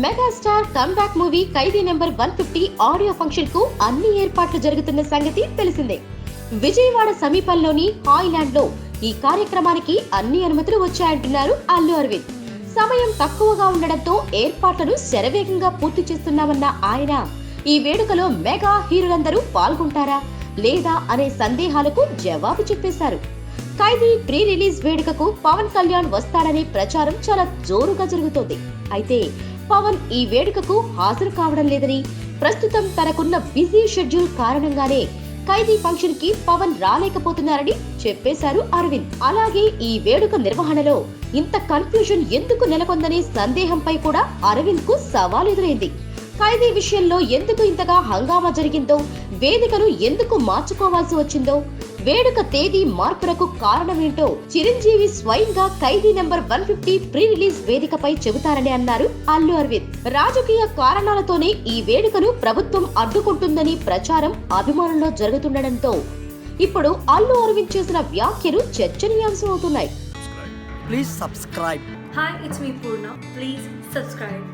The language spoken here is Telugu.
మెగాస్టార్ కమ్బ్యాక్ మూవీ ఖైదీ నెంబర్ 150 ఆడియో ఫంక్షన్ కు అన్ని ఏర్పాట్లు జరుగుతున్న సంగతి తెలిసిందే. విజయవాడ సమీపంలోని హాయ్లాండ్ లో ఈ కార్యక్రమానికి అన్ని అనుమతులు వచ్చాయంటున్నారు అల్లు అరవింద్. సమయం తక్కువగా ఉండడంతో ఏర్పాట్లను శరవేగంగా పూర్తి చేస్తున్నామన్న ఆయన ఈ వేడుకలో మెగా హీరోలందరూ పాల్గొంటారా లేదా అనే సందేహాలకు జవాబు చెప్పేశారు. ఖైదీ ప్రీ రిలీజ్ వేడుకకు పవన్ కళ్యాణ్ వస్తాడనే ప్రచారం చాలా జోరుగా జరుగుతోంది. అయితే పవన్ ఈ వేడుకకు హాజరు కావడం లేదని, ప్రస్తుతం తనకున్న బిజీ షెడ్యూల్ కారణంగానే ఖైదీ ఫంక్షన్ కి పవన్ రాలేకపోతున్నారని చెప్పేశారు అరవింద్. అలాగే ఈ వేడుక నిర్వహణలో ఇంత కన్ఫ్యూజన్ ఎందుకు నెలకొందనే సందేహంపై కూడా అరవింద్ కు సవాల్ ఎదురైంది. ఖైదీ విషయంలో ఎందుకు ఇంతగా హంగామా జరిగిందో, వేదికను ఎందుకు మార్చుకోవాల్సి వచ్చిందో, వేడుక తేదీ మార్పులకు కారణమేంటో చిరంజీవి స్వయంగా ఖైదీ నెంబర్ 150 ప్రీ రిలీజ్ వేదికపై చెబుతారని అన్నారు అల్లు అరవింద్. రాజకీయ కారణాలతోనే ఈ వేడుకను ప్రభుత్వం అడ్డుకుంటుందని ప్రచారం అభిమానుల్లో జరుగుతుండటంతో ఇప్పుడు అల్లు అరవింద్ చేసిన వ్యాఖ్యలు చర్చనీయాంశం అవుతున్నాయి. Please subscribe. Hi, it's me Purna. Please subscribe.